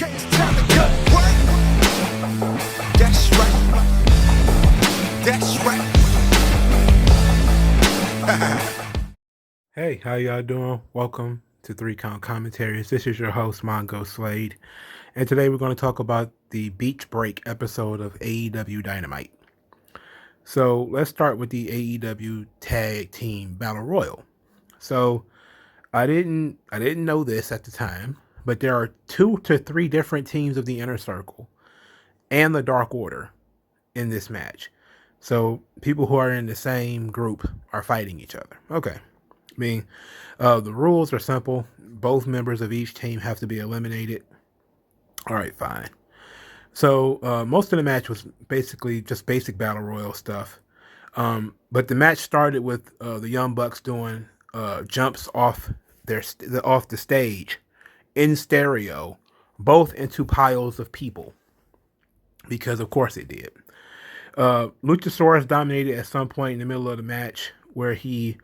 Okay, it's time to cut. What? That's right. That's right. Hey, how y'all doing? Welcome to 3 Count Commentaries. This is your host, Mongo Slade. And today we're going to talk about the Beach Break episode of AEW Dynamite. So let's start with the AEW Tag Team Battle Royal. So I didn't know this at the time, but there are 2 to 3 different teams of the Inner Circle and the Dark Order in this match. So people who are in the same group are fighting each other. Okay. The rules are simple. Both members of each team have to be eliminated. All right, fine. So most of the match was basically just basic battle royal stuff. But the match started with the Young Bucks doing jumps off off the stage in stereo, both into piles of people, because of course it did. Luchasaurus dominated at some point in the middle of the match where he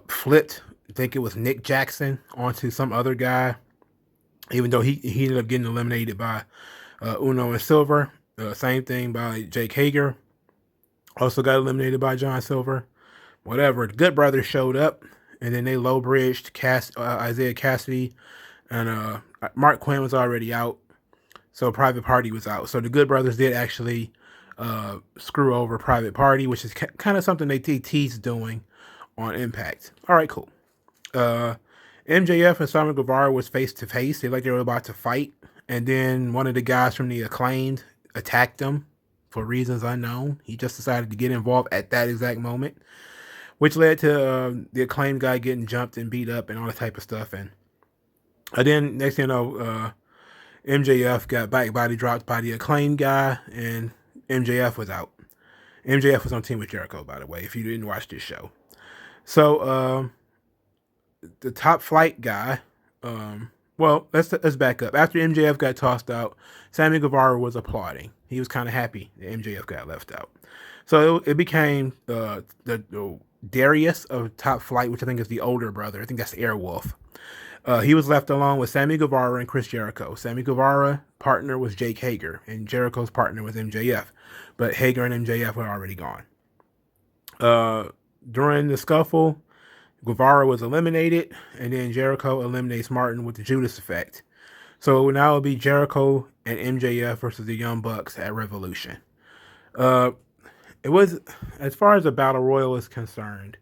flipped, I think it was Nick Jackson, onto some other guy, even though he ended up getting eliminated by Uno and Silver. Same thing by Jake Hager. Also got eliminated by John Silver. Whatever. The Good Brothers showed up, and then they low bridged Isaiah Cassidy, and Mark Quinn was already out, so Private Party was out. So the Good Brothers did actually screw over Private Party, which is kind of something they teased doing on Impact. All right, cool. MJF and Simon Guevara was face to face. They were about to fight, and then one of the guys from the Acclaimed attacked them for reasons unknown. He just decided to get involved at that exact moment, which led to the Acclaimed guy getting jumped and beat up and all that type of stuff. And then next thing you know, MJF got body dropped by the Acclaimed guy, and MJF was out. MJF was on Team with Jericho, by the way, if you didn't watch this show. So the Top Flight guy, well, let's back up. After MJF got tossed out, Sammy Guevara was applauding. He was kind of happy that MJF got left out. So it became the Darius of Top Flight, which I think is the older brother. I think that's Airwolf. He was left alone with Sammy Guevara and Chris Jericho. Sammy Guevara's partner was Jake Hager, and Jericho's partner was MJF. But Hager and MJF were already gone. During the scuffle, Guevara was eliminated, and then Jericho eliminates Martin with the Judas effect. So now it'll be Jericho and MJF versus the Young Bucks at Revolution. It was, as far as the Battle Royal is concerned,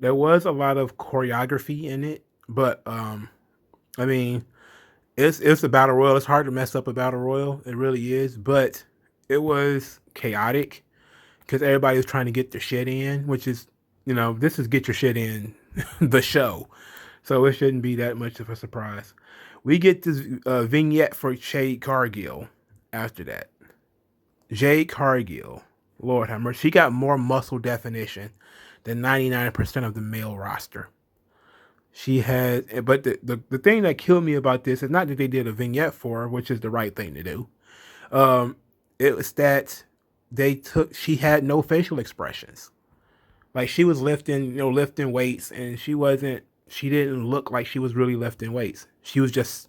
there was a lot of choreography in it, but I mean, it's a Battle Royal. It's hard to mess up a Battle Royal. It really is, but it was chaotic because everybody was trying to get their shit in, which is, this is get your shit in the show. So it shouldn't be that much of a surprise. We get this vignette for Jade Cargill after that. Jade Cargill, Lord have mercy, she got more muscle definition than 99% of the male roster. She had, but the thing that killed me about this is not that they did a vignette for her, which is the right thing to do. It was that she had no facial expressions. Like, she was lifting weights, and she didn't look like she was really lifting weights. She was just,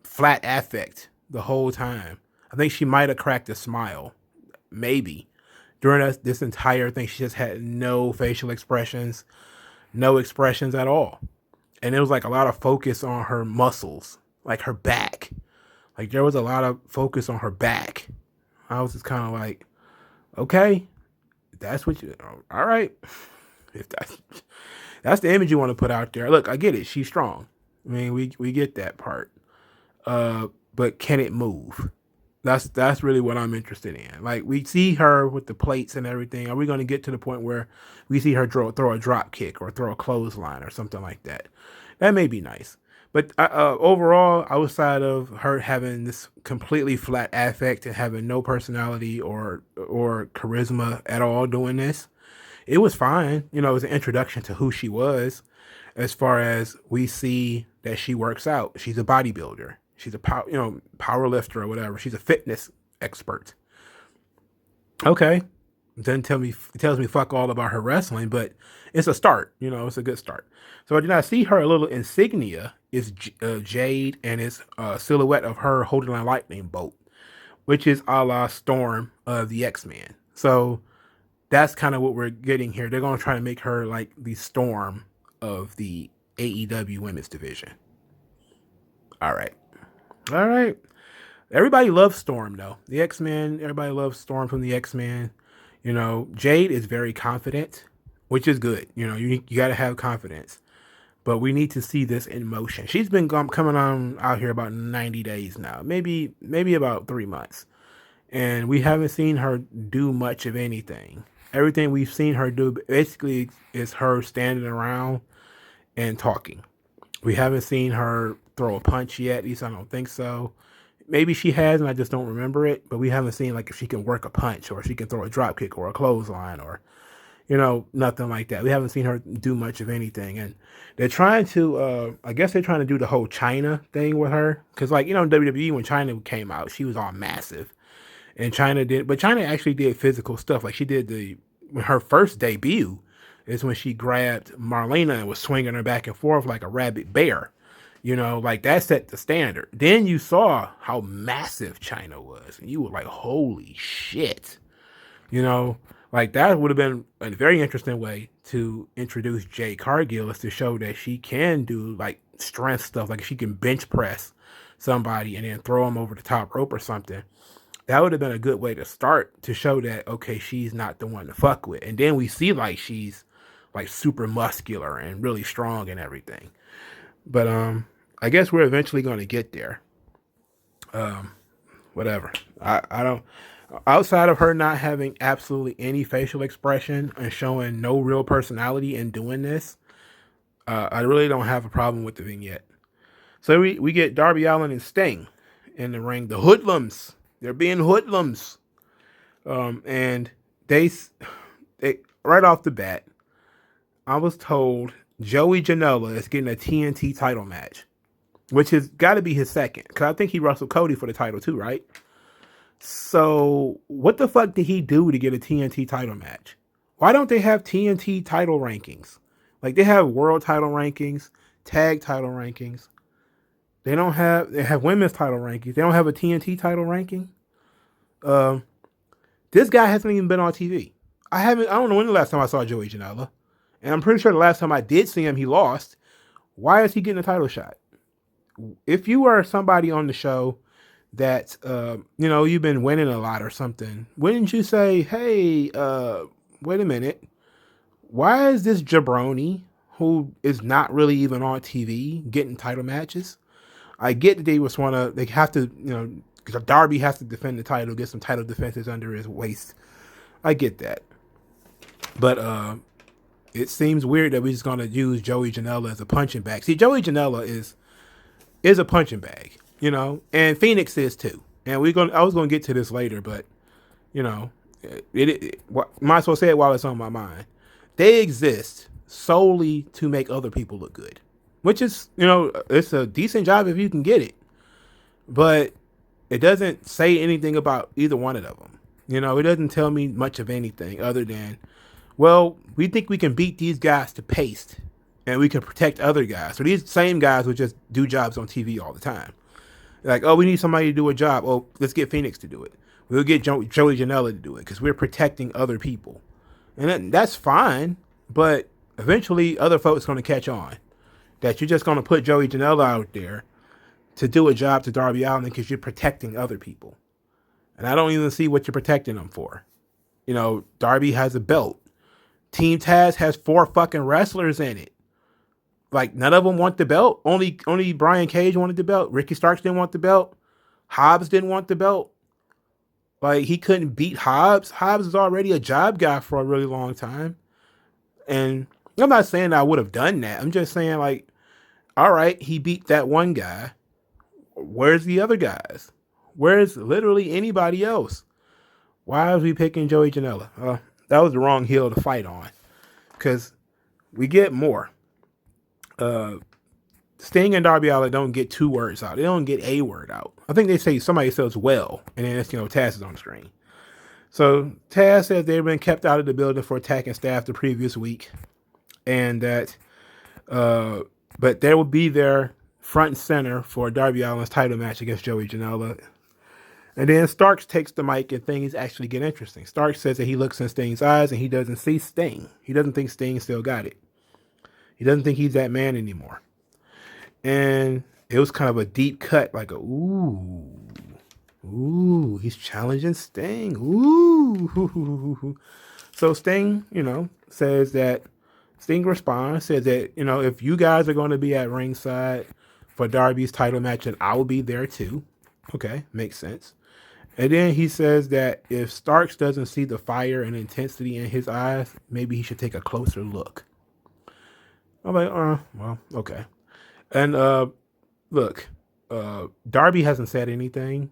flat affect the whole time. I think she might have cracked a smile, maybe. During this entire thing, she just had no facial expressions, no expressions at all. And it was like a lot of focus on her muscles, like her back. Like, there was a lot of focus on her back. I was just kind of like, okay, that's what you, all right. If that's the image you want to put out there. Look, I get it. She's strong. I mean, we get that part. But can it move? That's really what I'm interested in. Like, we see her with the plates and everything. Are we going to get to the point where we see her throw a drop kick or throw a clothesline or something like that? That may be nice. But overall, outside of her having this completely flat affect and having no personality or charisma at all doing this, it was fine. It was an introduction to who she was, as far as we see that she works out. She's a bodybuilder. She's a power lifter or whatever. She's a fitness expert. Okay. It tells me fuck all about her wrestling, but it's a start. It's a good start. So did I see her little insignia is Jade, and it's a silhouette of her holding a lightning bolt, which is a la Storm of the X-Men. So that's kind of what we're getting here. They're going to try to make her like the Storm of the AEW Women's Division. All right. All right. Everybody loves Storm, though. The X-Men, everybody loves Storm from the X-Men. You know, Jade is very confident, which is good. You know, you got to have confidence. But we need to see this in motion. She's been coming on out here about 90 days now, maybe about 3 months. And we haven't seen her do much of anything. Everything we've seen her do basically is her standing around and talking. We haven't seen her throw a punch yet. At least I don't think so. Maybe she has and I just don't remember it. But we haven't seen like if she can work a punch or she can throw a drop kick or a clothesline or, you know, nothing like that. We haven't seen her do much of anything. And they're trying to, I guess they're trying to do the whole China thing with her. Because like, you know, in WWE, when China came out, she was all massive. And China actually did physical stuff. Like she did her first debut is when she grabbed Marlena and was swinging her back and forth like a rabid bear. You know, like that set the standard. Then you saw how massive China was. And you were like, holy shit. You know, like that would have been a very interesting way to introduce Jade Cargill, is to show that she can do like strength stuff. Like she can bench press somebody and then throw them over the top rope or something. That would have been a good way to start, to show that, okay, she's not the one to fuck with. And then we see like she's like super muscular and really strong and everything. But I guess we're eventually going to get there. Whatever. I don't, outside of her not having absolutely any facial expression and showing no real personality in doing this, I really don't have a problem with the vignette. So we get Darby Allin and Sting in the ring. The hoodlums. They're being hoodlums. And they right off the bat, I was told Joey Janela is getting a TNT title match, which has got to be his second. Because I think he wrestled Cody for the title too, right? So what the fuck did he do to get a TNT title match? Why don't they have TNT title rankings? Like they have world title rankings, tag title rankings. They have women's title rankings. They don't have a TNT title ranking. This guy hasn't even been on TV. I don't know when the last time I saw Joey Janela. And I'm pretty sure the last time I did see him, he lost. Why is he getting a title shot? If you are somebody on the show that, you know, you've been winning a lot or something, wouldn't you say, hey, wait a minute. Why is this jabroni, who is not really even on TV, getting title matches? I get that they have to, you know, because Darby has to defend the title, get some title defenses under his waist. I get that. But it seems weird that we're just going to use Joey Janela as a punching bag. See, Joey Janela is a punching bag, you know, and Phoenix is too. And I was going to get to this later, but, you know, might as well say it while it's on my mind. They exist solely to make other people look good. Which is, you know, it's a decent job if you can get it. But it doesn't say anything about either one of them. You know, it doesn't tell me much of anything other than, well, we think we can beat these guys to paste and we can protect other guys. So these same guys would just do jobs on TV all the time. Like, oh, we need somebody to do a job. Oh, let's get Phoenix to do it. We'll get Joey Janela to do it because we're protecting other people. And that's fine. But eventually other folks are going to catch on. That you're just going to put Joey Janela out there to do a job to Darby Allin because you're protecting other people. And I don't even see what you're protecting them for. You know, Darby has a belt. Team Taz has 4 fucking wrestlers in it. Like, none of them want the belt. Only Brian Cage wanted the belt. Ricky Starks didn't want the belt. Hobbs didn't want the belt. Like, he couldn't beat Hobbs. Hobbs is already a job guy for a really long time. And I'm not saying I would have done that. I'm just saying, like, all right, he beat that one guy. Where's the other guys? Where's literally anybody else? Why are we picking Joey Janela? That was the wrong hill to fight on. Because we get more. Sting and Darby Allin don't get 2 words out. They don't get a word out. I think they say somebody says well. And then it's, you know, Taz is on the screen. So Taz says they've been kept out of the building for attacking staff the previous week. And that, but they will be there front and center for Darby Allin's title match against Joey Janela. And then Starks takes the mic and things actually get interesting. Starks says that he looks in Sting's eyes and he doesn't see Sting. He doesn't think Sting still got it. He doesn't think he's that man anymore. And it was kind of a deep cut, like ooh, he's challenging Sting. Ooh. So Sting, says that Sting responds, says that, if you guys are going to be at ringside for Darby's title match, then I will be there too. Okay, makes sense. And then he says that if Starks doesn't see the fire and intensity in his eyes, maybe he should take a closer look. I'm like, well, okay. And look, Darby hasn't said anything.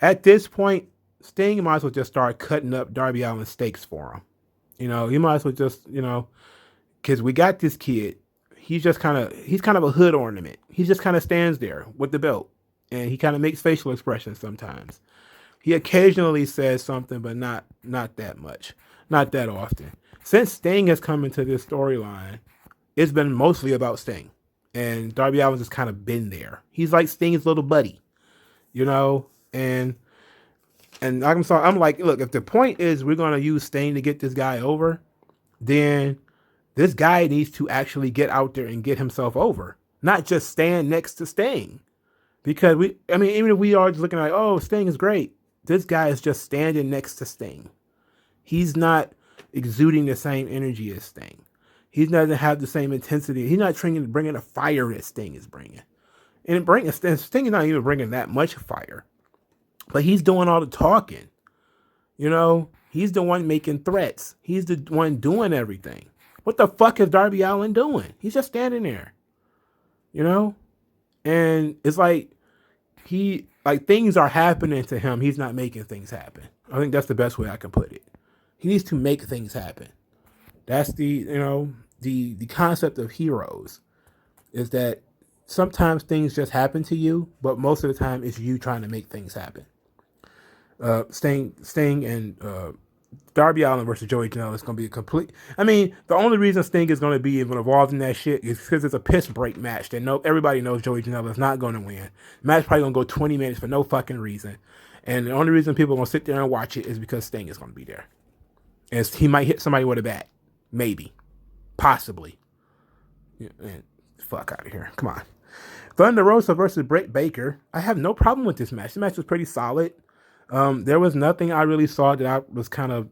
At this point, Sting might as well just start cutting up Darby Allin's steaks for him. He might as well just, because we got this kid. He's kind of a hood ornament. He just kind of stands there with the belt. And he kind of makes facial expressions sometimes. He occasionally says something, but not that much. Not that often. Since Sting has come into this storyline, it's been mostly about Sting. And Darby Allin's just kind of been there. He's like Sting's little buddy. And I'm like, look, if the point is we're going to use Sting to get this guy over, then this guy needs to actually get out there and get himself over. Not just stand next to Sting. Because even if we are just looking like, oh, Sting is great, this guy is just standing next to Sting. He's not exuding the same energy as Sting. He doesn't have the same intensity. He's not bringing the fire that Sting is bringing. And Sting is not even bringing that much fire. But he's doing all the talking. He's the one making threats. He's the one doing everything. What the fuck is Darby Allin doing? He's just standing there. And it's like things are happening to him. He's not making things happen. I think that's the best way I can put it. He needs to make things happen. That's the concept of heroes, is that sometimes things just happen to you, but most of the time it's you trying to make things happen. Sting and Darby Allin versus Joey Janela is going to be a complete. The only reason Sting is going to be even involved in that shit is because it's a piss break match that everybody knows Joey Janela is not going to win. The match probably going to go 20 minutes for no fucking reason. And the only reason people are going to sit there and watch it is because Sting is going to be there. And he might hit somebody with a bat. Maybe. Possibly. And fuck out of here. Come on. Thunder Rosa versus Britt Baker. I have no problem with this match. The match was pretty solid. There was nothing I really saw that I was kind of,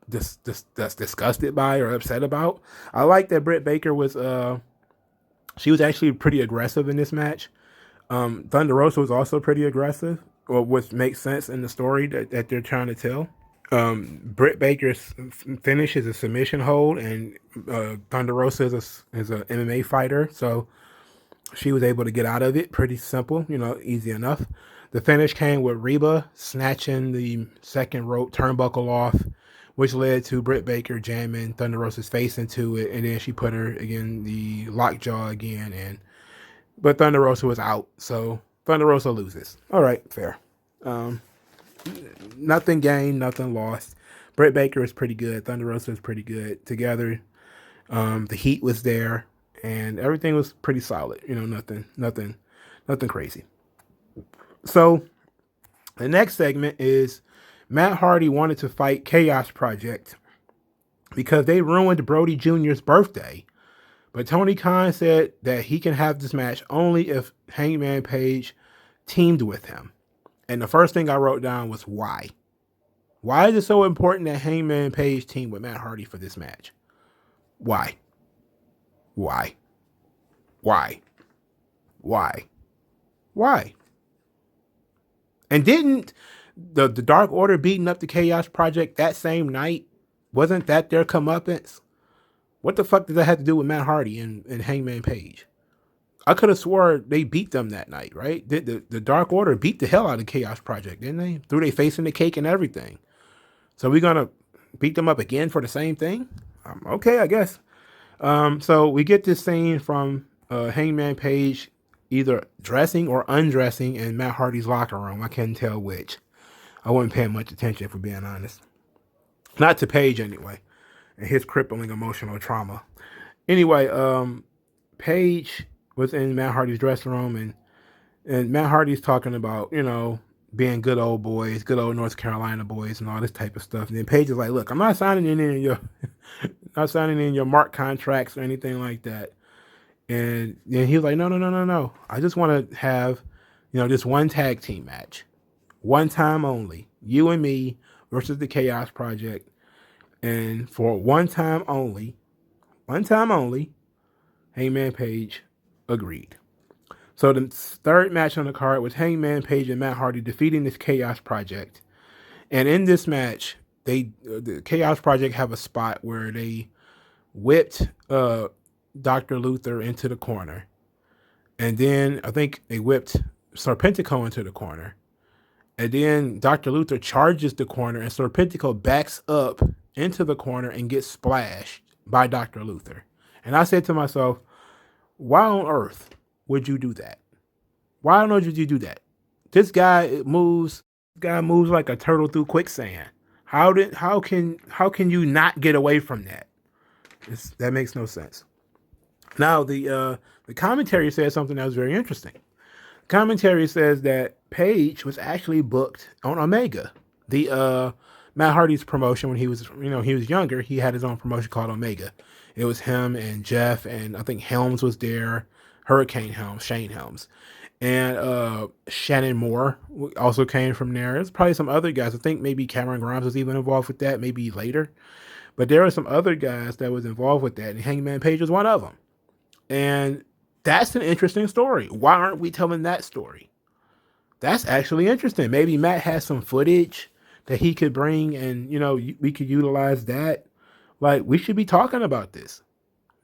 disgusted by or upset about. I like that Britt Baker was, she was actually pretty aggressive in this match. Thunder Rosa was also pretty aggressive, which makes sense in the story that they're trying to tell. Britt Baker's finish is a submission hold, and Thunder Rosa is a MMA fighter, so she was able to get out of it. Pretty simple, easy enough. The finish came with Reba snatching the second rope turnbuckle off, which led to Britt Baker jamming Thunder Rosa's face into it, and then she put her again the lockjaw again, but Thunder Rosa was out, so Thunder Rosa loses. All right, fair. Nothing gained, nothing lost. Britt Baker is pretty good. Thunder Rosa is pretty good together. The heat was there, and everything was pretty solid. Nothing crazy. So the next segment is Matt Hardy wanted to fight Chaos Project because they ruined Brody Jr.'s birthday. But Tony Khan said that he can have this match only if Hangman Page teamed with him. And the first thing I wrote down was why. Why is it so important that Hangman Page team with Matt Hardy for this match? Why? And didn't the Dark Order beating up the Chaos Project that same night? Wasn't that their comeuppance? What the fuck does that have to do with Matt Hardy and Hangman Page? I could have swore they beat them that night, right? The Dark Order beat the hell out of Chaos Project, didn't they? Threw their face in the cake and everything. So we're going to beat them up again for the same thing? Okay, I guess. So we get this scene from Hangman Page either dressing or undressing in Matt Hardy's locker room. I can't tell which. I wasn't paying much attention, if we're being honest. Not to Page, anyway. And his crippling emotional trauma. Anyway, Page was in Matt Hardy's dressing room, and Matt Hardy's talking about, being good old boys, good old North Carolina boys, and all this type of stuff. And then Paige is like, "Look, I'm not signing in your, not signing in your mark contracts or anything like that." And then he was like, "No, no, no, no, no. I just want to have, this one tag team match, one time only, you and me versus the Chaos Project, and for one time only, Hangman Page agreed." So the third match on the card was Hangman Page and Matt Hardy defeating this Chaos Project. And in this match, the Chaos Project have a spot where they whipped Dr. Luther into the corner. And then I think they whipped Serpentico into the corner. And then Dr. Luther charges the corner, and Serpentico backs up into the corner and gets splashed by Dr. Luther. And I said to myself, why on earth would you do that? Why on earth would you do that? This guy moves like a turtle through quicksand. How can you not get away from that? That makes no sense. Now the commentary says something that was very interesting. Commentary says that Page was actually booked on Omega, the Matt Hardy's promotion when he was younger. He had his own promotion called Omega. It was him and Jeff, and I think Helms was there, Hurricane Helms, Shane Helms, and Shannon Moore also came from there. There's probably some other guys. I think maybe Cameron Grimes was even involved with that, maybe later. But there were some other guys that was involved with that, and Hangman Page was one of them. And that's an interesting story. Why aren't we telling that story? That's actually interesting. Maybe Matt has some footage that he could bring, and we could utilize that. Like, we should be talking about this.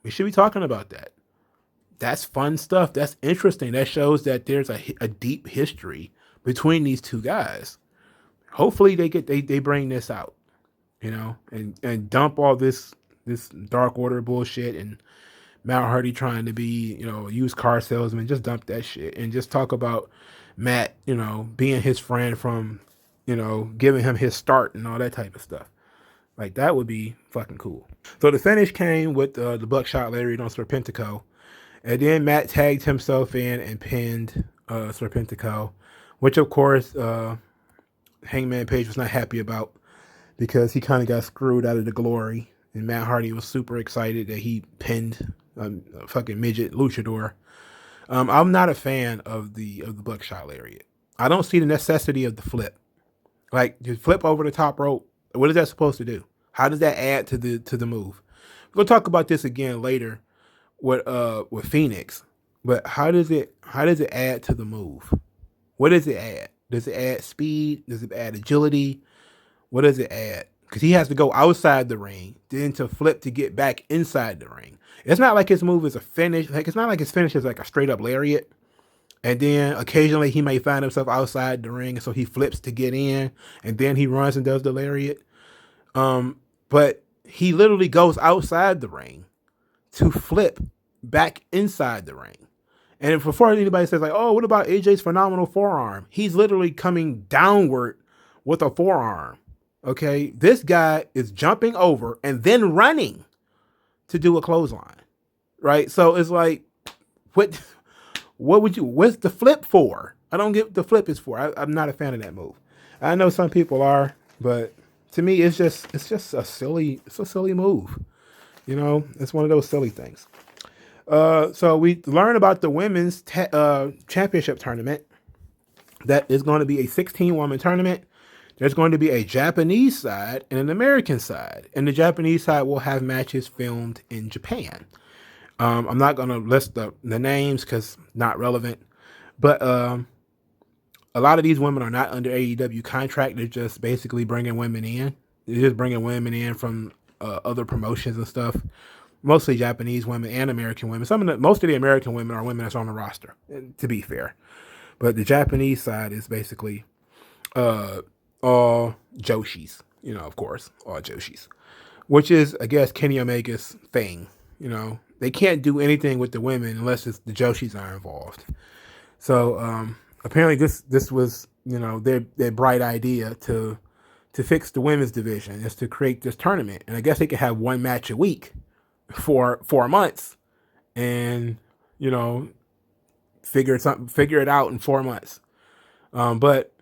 We should be talking about that. That's fun stuff. That's interesting. That shows that there's a deep history between these two guys. Hopefully they bring this out, and dump all this Dark Order bullshit and Matt Hardy trying to be, a used car salesman. Just dump that shit and just talk about Matt, being his friend from, giving him his start and all that type of stuff. Like, that would be fucking cool. So the finish came with the buckshot lariat on Serpentico. And then Matt tagged himself in and pinned Serpentico, which of course Hangman Page was not happy about because he kind of got screwed out of the glory. And Matt Hardy was super excited that he pinned a fucking midget luchador. I'm not a fan of the buckshot lariat. I don't see the necessity of the flip. Like, you flip over the top rope. What is that supposed to do? How does that add to the move? We'll talk about this again later with Phoenix. But how does it add to the move? What does it add? Does it add speed? Does it add agility? What does it add? Because he has to go outside the ring, then to flip to get back inside the ring. It's not like his move is a finish. Like, it's not like his finish is like a straight up lariat. And then occasionally he may find himself outside the ring, so he flips to get in, and then he runs and does the lariat. But he literally goes outside the ring to flip back inside the ring. And before anybody says like, "Oh, what about AJ's phenomenal forearm?" He's literally coming downward with a forearm. Okay, this guy is jumping over and then running to do a clothesline, right? So it's like, what's the flip for? I don't get what the flip is for. I'm not a fan of that move. I know some people are, but to me, it's just a silly move. It's one of those silly things. So we learn about the women's championship tournament. That is going to be a 16-woman tournament. There's going to be a Japanese side and an American side. And the Japanese side will have matches filmed in Japan. I'm not going to list the names because not relevant. But a lot of these women are not under AEW contract. They're just basically bringing women in. They're just bringing women in from other promotions and stuff. Mostly Japanese women and American women. Most of the American women are women that's on the roster, to be fair. But the Japanese side is basically all Joshis, of course, all Joshis, which is, I guess, Kenny Omega's thing. They can't do anything with the women unless the Joshis are involved. So apparently this was, their bright idea to fix the women's division, is to create this tournament. And I guess they could have one match a week for 4 months. And, figure it out in 4 months. But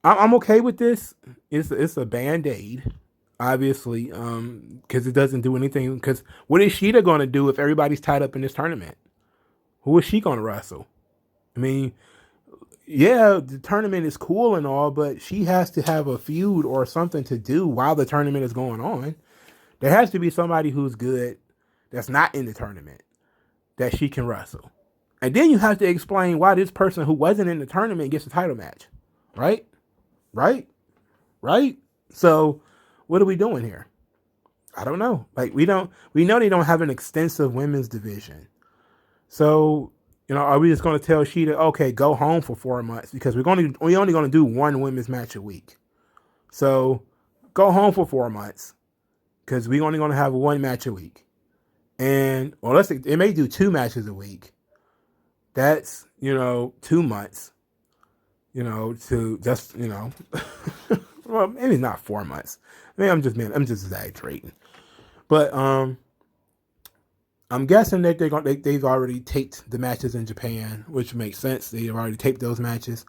I'm okay with this. It's a band-aid, obviously, because it doesn't do anything. Because what is Sheeta going to do if everybody's tied up in this tournament? Who is she going to wrestle? I mean, yeah, the tournament is cool and all, but she has to have a feud or something to do while the tournament is going on. There has to be somebody who's good that's not in the tournament that she can wrestle. And then you have to explain why this person who wasn't in the tournament gets a title match. Right? Right? Right? So what are we doing here? I don't know. Like we know they don't have an extensive women's division. So, are we just going to tell Sheeta, okay, go home for 4 months because we're only going to do one women's match a week. So, go home for 4 months because we're only going to have one match a week. And it may do 2 matches a week. That's 2 months. To just well, maybe not 4 months. Maybe I'm just exaggerating. But I'm guessing that they've already taped the matches in Japan, which makes sense. They've already taped those matches,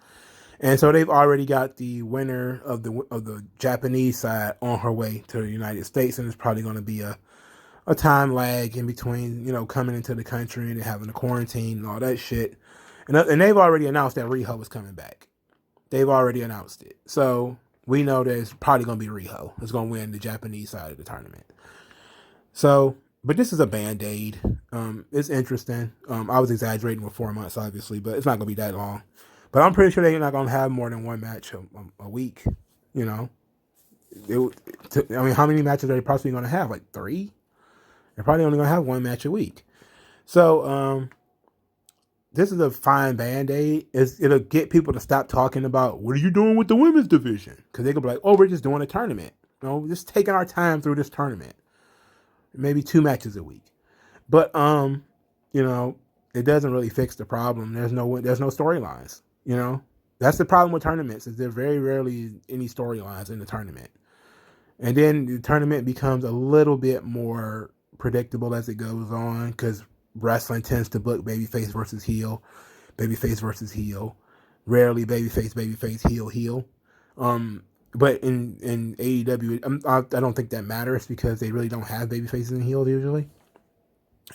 and so they've already got the winner of the Japanese side on her way to the United States, and it's probably going to be a time lag in between, coming into the country and having a quarantine and all that shit. And they've already announced that Riho is coming back. They've already announced it, so we know that it's probably going to be Riho that's going to win the Japanese side of the tournament. So. But this is a band-aid. It's interesting. I was exaggerating with 4 months, obviously, but it's not going to be that long. But I'm pretty sure they're not going to have more than one match a week. How many matches are they possibly going to have? Like 3? They're probably only going to have one match a week. So this is a fine band-aid. It'll get people to stop talking about, what are you doing with the women's division? Because they're going to be like, oh, we're just doing a tournament. We're just taking our time through this tournament. Maybe 2 matches a week. But it doesn't really fix the problem. There's no storylines. That's the problem with tournaments, is there very rarely any storylines in the tournament. And then the tournament becomes a little bit more predictable as it goes on, because wrestling tends to book babyface versus heel, rarely babyface, heel. But in AEW, I don't think that matters because they really don't have baby faces and heels usually.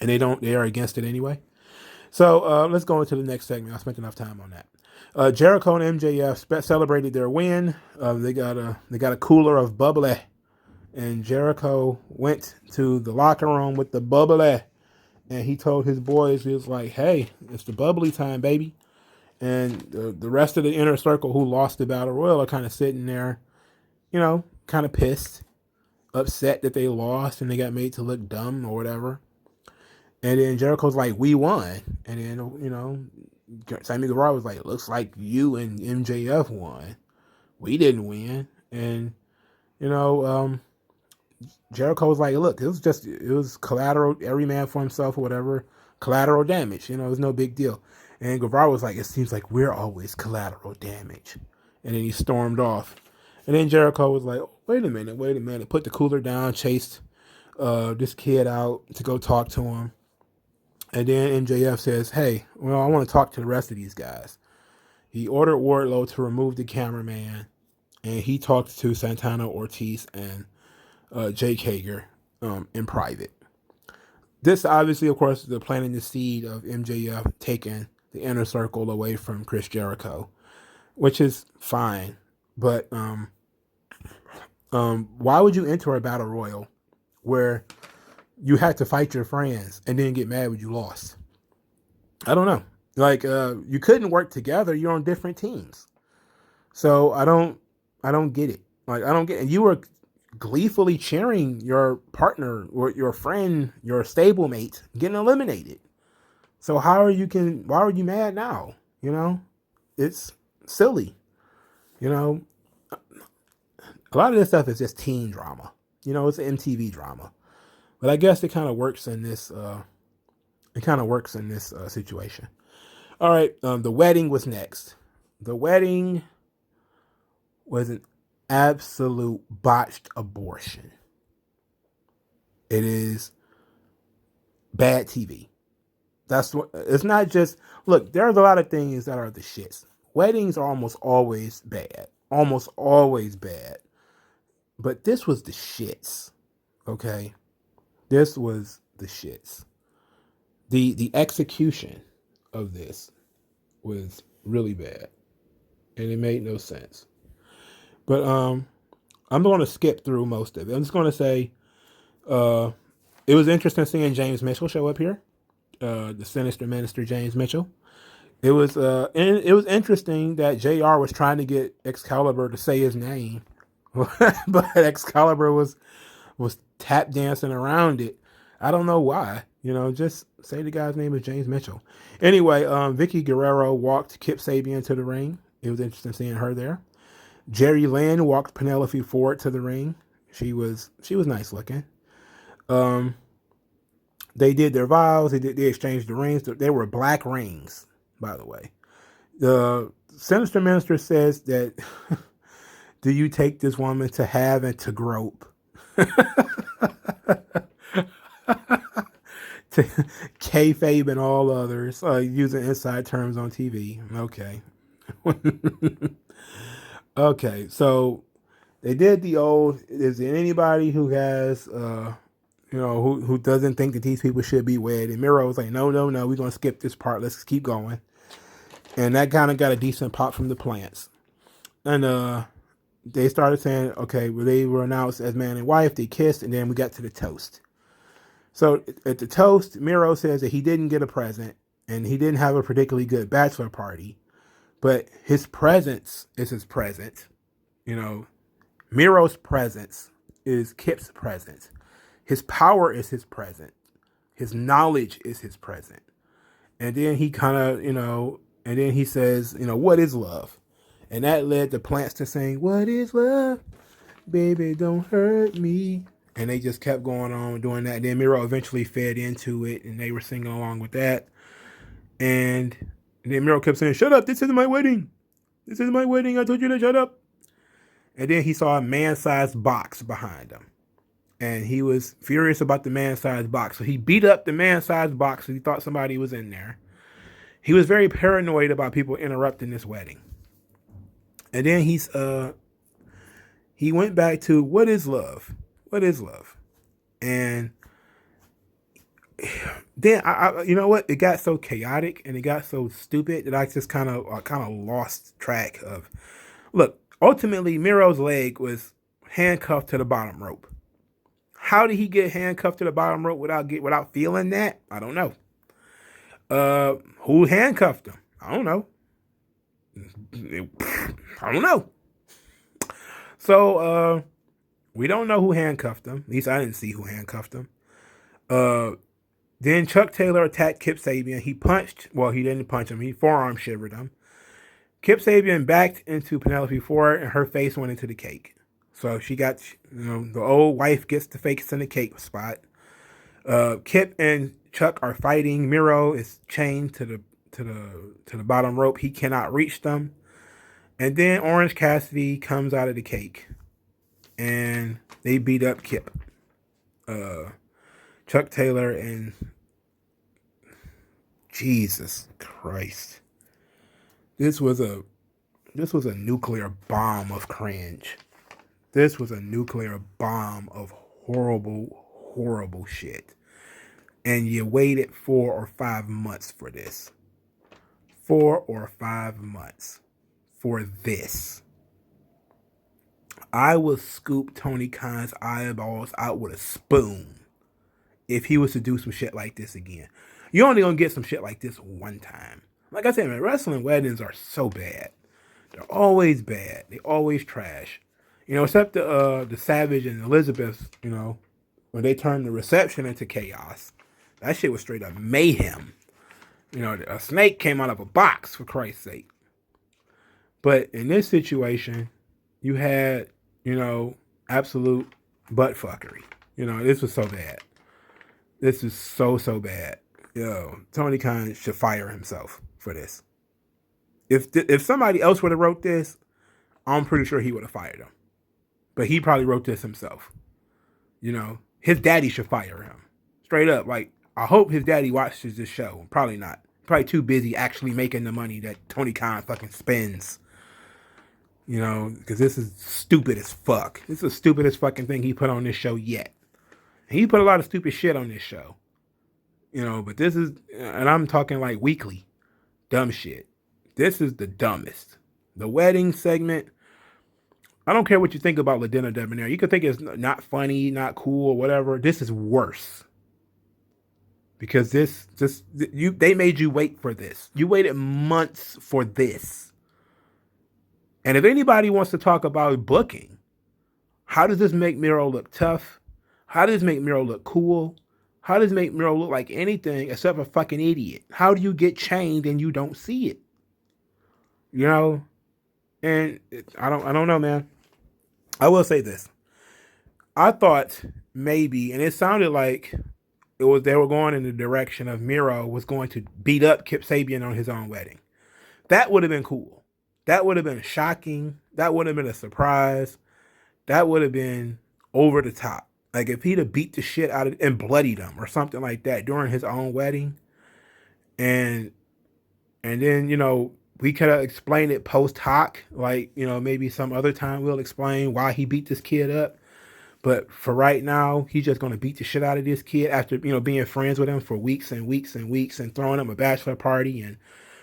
And they are against it anyway. So let's go into the next segment. I spent enough time on that. Jericho and MJF celebrated their win. They got a cooler of bubbly. And Jericho went to the locker room with the bubbly. And he told his boys, he was like, hey, it's the bubbly time, baby. And the rest of the inner circle who lost the Battle Royal are kind of sitting there, kind of pissed, upset that they lost and they got made to look dumb or whatever. And then Jericho's like, we won. And then, Sammy Guevara was like, looks like you and MJF won. We didn't win. And, Jericho was like, look, it was collateral, every man for himself or whatever, collateral damage. It was no big deal. And Guevara was like, it seems like we're always collateral damage. And then he stormed off. And then Jericho was like, wait a minute. Put the cooler down, chased this kid out to go talk to him. And then MJF says, hey, well, I want to talk to the rest of these guys. He ordered Wardlow to remove the cameraman. And he talked to Santana Ortiz and Jake Hager in private. This obviously, of course, is planting the seed of MJF taking the inner circle away from Chris Jericho, which is fine. But why would you enter a battle royal where you had to fight your friends and then get mad when you lost? I don't know. Like you couldn't work together. You're on different teams. So I don't get it. Like I don't get it. You were gleefully cheering your partner or your friend, your stablemate getting eliminated. So why are you mad now? It's silly. A lot of this stuff is just teen drama. It's an MTV drama. But I guess it kind of works in this situation. All right, the wedding was next. The wedding was an absolute botched abortion. It is bad TV. That's what it's not just look, there's a lot of things that are the shits. Weddings are almost always bad. Almost always bad. But this was the shits. Okay? This was the shits. The execution of this was really bad. And it made no sense. But I'm going to skip through most of it. I'm just going to say it was interesting seeing James Mitchell show up here. The sinister minister James Mitchell. It was interesting that JR was trying to get Excalibur to say his name, but Excalibur was tap dancing around it. I don't know why. Just say the guy's name is James Mitchell. Anyway, Vicky Guerrero walked Kip Sabian to the ring. It was interesting seeing her there. Jerry Lynn walked Penelope Ford to the ring. She was nice looking. They did their vows. They exchanged the rings. They were black rings, by the way. The sinister minister says that, do you take this woman to have and to grope? To kayfabe and all others, using inside terms on TV. Okay. Okay, so they did the old, is there anybody who has, who doesn't think that these people should be wed? And Miro was like, no, we're going to skip this part. Let's keep going. And that kind of got a decent pop from the plants. And they started saying, okay, well, they were announced as man and wife. They kissed, and then we got to the toast. So at the toast, Miro says that he didn't get a present, and he didn't have a particularly good bachelor party. But his presence is his present. Miro's presence is Kip's presence. His power is his present. His knowledge is his present. And then he kind of, and then he says, what is love? And that led the plants to saying, what is love? Baby, don't hurt me. And they just kept going on doing that. And then Miro eventually fed into it, and they were singing along with that. And then Miro kept saying, shut up, this isn't my wedding. This is my wedding, I told you to shut up. And then he saw a man-sized box behind him. And he was furious about the man-sized box. So he beat up the man-sized box because he thought somebody was in there. He was very paranoid about people interrupting this wedding. And then he went back to, what is love? What is love? And then you know what? It got so chaotic and it got so stupid that I just kind of lost track of. Look, ultimately, Miro's leg was handcuffed to the bottom rope. How did he get handcuffed to the bottom rope without feeling that? I don't know. Who handcuffed him? I don't know. I don't know. So we don't know who handcuffed him. At least I didn't see who handcuffed him. Then Chuck Taylor attacked Kip Sabian. He didn't punch him. He forearm shivered him. Kip Sabian backed into Penelope Ford, and her face went into the cake. So she got, the old wife gets the face in the cake spot. Kip and Chuck are fighting. Miro is chained to the bottom rope. He cannot reach them. And then Orange Cassidy comes out of the cake, and they beat up Kip. Chuck Taylor and Jesus Christ. This was a nuclear bomb of cringe. This was a nuclear bomb of horrible, horrible shit. And you waited 4 or 5 months for this. 4 or 5 months for this. I would scoop Tony Khan's eyeballs out with a spoon if he was to do some shit like this again. You're only going to get some shit like this one time. Like I said, man, wrestling weddings are so bad. They're always bad. They always trash. Except the Savage and Elizabeth, when they turned the reception into chaos. That shit was straight up mayhem. A snake came out of a box, for Christ's sake. But in this situation, you had, absolute butt fuckery. This was so bad. This is so bad. Tony Khan should fire himself for this. If somebody else would have wrote this, I'm pretty sure he would have fired him. But he probably wrote this himself. His daddy should fire him. Straight up. Like, I hope his daddy watches this show. Probably not. Probably too busy actually making the money that Tony Khan fucking spends. You know, because this is stupid as fuck. This is the stupidest fucking thing he put on this show yet. And he put a lot of stupid shit on this show. You know, but this is, and I'm talking like weekly, dumb shit. This is the dumbest. The wedding segment, I don't care what you think about Ladina Debonair. You could think it's not funny, not cool, or whatever. This is worse. Because they made you wait for this. You waited months for this. And if anybody wants to talk about booking, how does this make Miro look tough? How does this make Miro look cool? How does it make Miro look like anything except a fucking idiot? How do you get chained and you don't see it? You know? And I don't know, man. I will say this. I thought maybe, and it sounded like they were going in the direction of Miro was going to beat up Kip Sabian on his own wedding. That would have been cool. That would have been shocking. That would have been a surprise. That would have been over the top. Like if he'd have beat the shit out of and bloodied him or something like that during his own wedding. And then, you know, we could have explained it post hoc. Like, you know, maybe some other time we'll explain why he beat this kid up. But for right now, he's just going to beat the shit out of this kid after, you know, being friends with him for weeks and weeks and weeks and throwing him a bachelor party and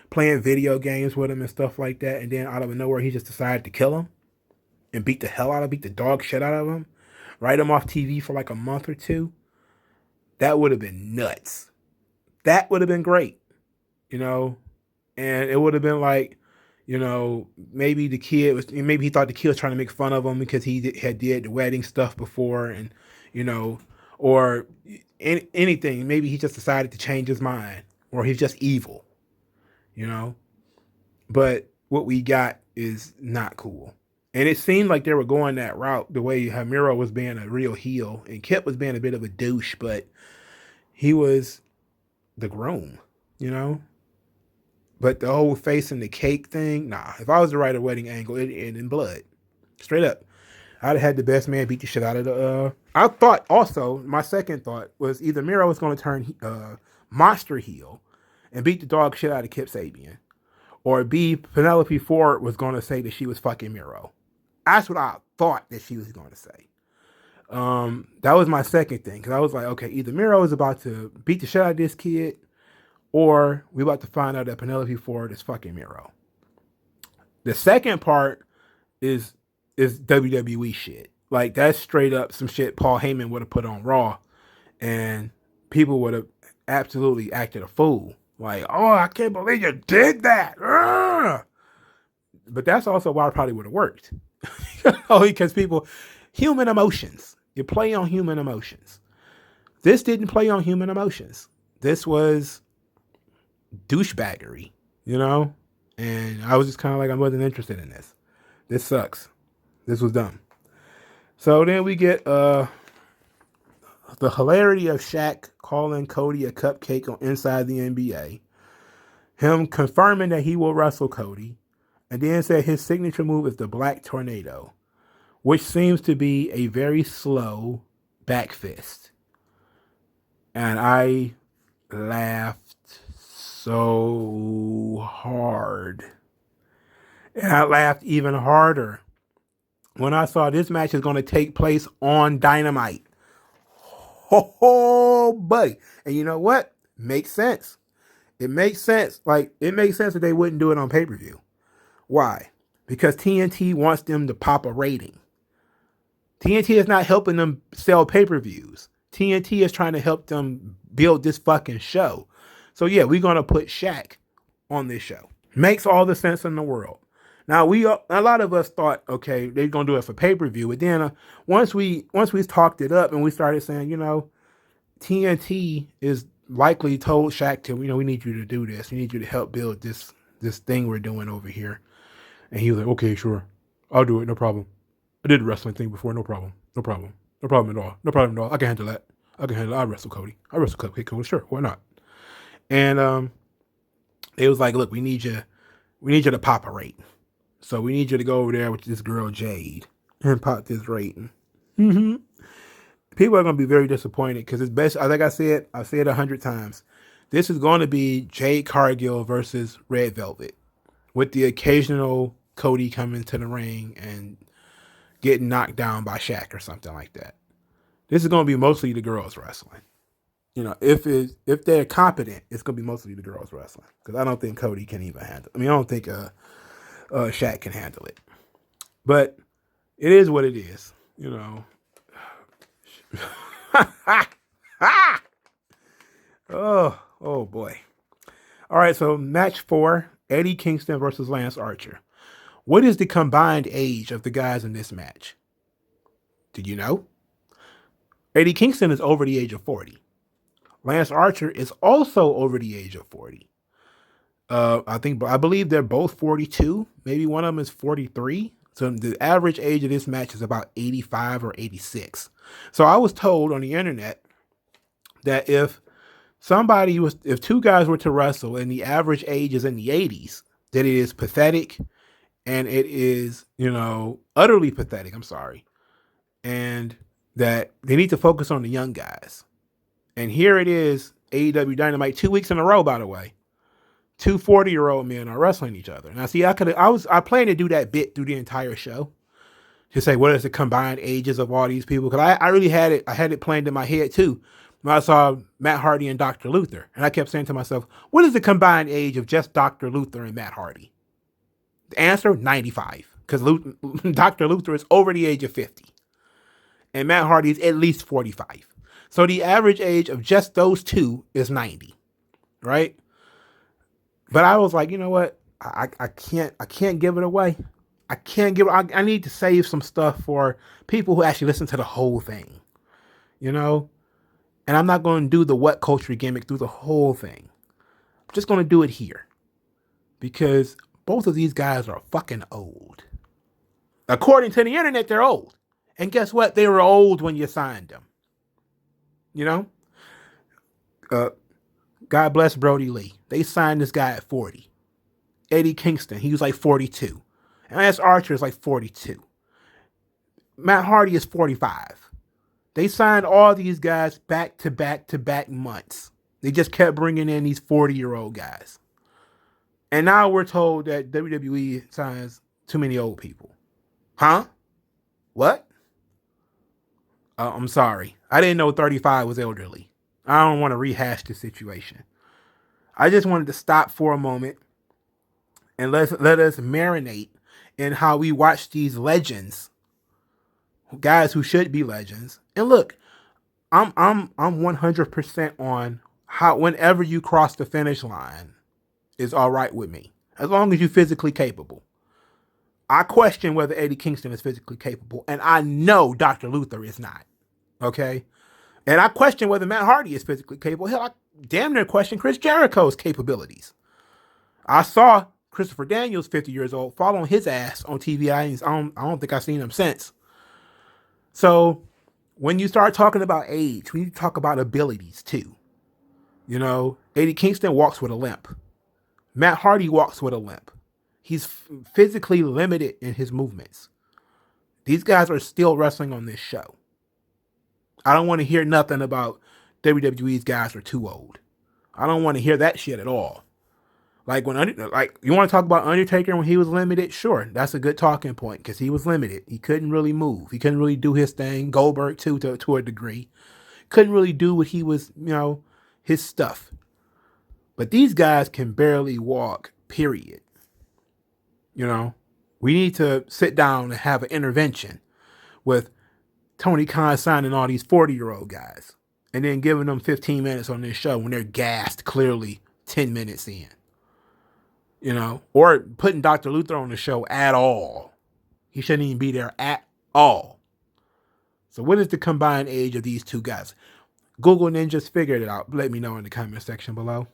playing video games with him and stuff like that. And then out of nowhere, he just decided to kill him and beat the dog shit out of him. Write him off TV for like a month or two. That would have been nuts. That would have been great, you know, and it would have been like, you know, maybe he thought the kid was trying to make fun of him because he had did the wedding stuff before, and you know, or anything. Maybe he just decided to change his mind, or he's just evil, you know. But what we got is not cool. And it seemed like they were going that route, the way Miro was being a real heel and Kip was being a bit of a douche, but he was the groom, you know? But the whole face and the cake thing, nah. If I was to write a wedding angle, it'd end in blood. Straight up. I'd have had the best man beat the shit out of the... I thought also, my second thought was either Miro was going to turn monster heel and beat the dog shit out of Kip Sabian, or B, Penelope Ford was going to say that she was fucking Miro. That's what I thought that she was going to say. That was my second thing. Because I was like, okay, either Miro is about to beat the shit out of this kid, or we about to find out that Penelope Ford is fucking Miro. The second part is WWE shit. Like, that's straight up some shit Paul Heyman would have put on Raw. And people would have absolutely acted a fool. Like, oh, I can't believe you did that. Ugh! But that's also why it probably would have worked. Because human emotions. You play on human emotions. This didn't play on human emotions. This was douchebaggery, you know? And I was just kind of like, I wasn't interested in this. This sucks. This was dumb. So then we get the hilarity of Shaq calling Cody a cupcake on Inside the NBA. Him confirming that he will wrestle Cody. And then said his signature move is the Black Tornado, which seems to be a very slow back fist. And I laughed so hard. And I laughed even harder when I saw this match is going to take place on Dynamite. Oh, buddy. And you know what? Makes sense. It makes sense. Like, it makes sense that they wouldn't do it on pay-per-view. Why? Because TNT wants them to pop a rating. TNT is not helping them sell pay-per-views. TNT is trying to help them build this fucking show. So yeah, we're going to put Shaq on this show. Makes all the sense in the world. Now, a lot of us thought, okay, they're going to do it for pay-per-view. But then once we talked it up and we started saying, you know, TNT is likely told Shaq to, you know, we need you to do this. We need you to help build this thing we're doing over here. And he was like, okay, sure. I'll do it. No problem. I did the wrestling thing before. No problem. No problem. No problem at all. No problem at all. I can handle that. I'll wrestle Cody. I'll wrestle Cupcake Cody. Sure. Why not? And it was like, look, we need you to pop a rating. So we need you to go over there with this girl Jade and pop this rating. Mm-hmm. People are going to be very disappointed because it's best. Like I said, I've said 100 times. This is going to be Jade Cargill versus Red Velvet, with the occasional Cody coming to the ring and getting knocked down by Shaq or something like that. This is going to be mostly the girls wrestling. If they're competent, it's going to be mostly the girls wrestling because I don't think Cody can even handle. I don't think Shaq can handle it. But it is what it is. Oh boy. All right, so match 4, Eddie Kingston versus Lance Archer. What is the combined age of the guys in this match? Did you know? Eddie Kingston is over the age of 40. Lance Archer is also over the age of 40. I believe they're both 42. Maybe one of them is 43. So the average age of this match is about 85 or 86. So I was told on the internet that if two guys were to wrestle and the average age is in the 80s, that it is pathetic and it is, utterly pathetic. I'm sorry. And that they need to focus on the young guys. And here it is, AEW Dynamite, 2 weeks in a row, by the way. 2 40-year-old men are wrestling each other. Now, see, I planned to do that bit through the entire show to say what is the combined ages of all these people, because I really had it planned in my head too when I saw Matt Hardy and Dr. Luther, and I kept saying to myself, what is the combined age of just Dr. Luther and Matt Hardy? The answer, 95, because Dr. Luther is over the age of 50, and Matt Hardy is at least 45. So the average age of just those two is 90, right? But I was like, you know what? I can't give it away. I need to save some stuff for people who actually listen to the whole thing, And I'm not going to do the what culture gimmick through the whole thing. I'm just going to do it here because both of these guys are fucking old. According to the internet, they're old. And guess what? They were old when you signed them. God bless Brody Lee. They signed this guy at 40. Eddie Kingston, he was like 42. And Lance Archer is like 42. Matt Hardy is 45. They signed all these guys back to back to back months. They just kept bringing in these 40-year-old guys. And now we're told that WWE signs too many old people. Huh? What? I'm sorry. I didn't know 35 was elderly. I don't want to rehash the situation. I just wanted to stop for a moment and let us marinate in how we watch these legends, guys who should be legends. And look, I'm 100% on how whenever you cross the finish line is all right with me, as long as you're physically capable. I question whether Eddie Kingston is physically capable, and I know Dr. Luther is not. Okay? And I question whether Matt Hardy is physically capable. Hell, I damn near question Chris Jericho's capabilities. I saw Christopher Daniels, 50 years old, fall on his ass on TV. I don't think I've seen him since. So when you start talking about age, we need to talk about abilities too. Eddie Kingston walks with a limp. Matt Hardy walks with a limp. He's physically limited in his movements. These guys are still wrestling on this show. I don't want to hear nothing about WWE's guys are too old. I don't want to hear that shit at all. Like you want to talk about Undertaker when he was limited? Sure, that's a good talking point because he was limited. He couldn't really move. He couldn't really do his thing. Goldberg too, to a degree, couldn't really do what he was, his stuff. But these guys can barely walk. Period. We need to sit down and have an intervention with Tony Khan signing all these 40-year-old guys and then giving them 15 minutes on this show when they're gassed clearly 10 minutes in. Or putting Dr. Luther on the show at all. He shouldn't even be there at all. So what is the combined age of these two guys? Google Ninjas figured it out. Let me know in the comment section below.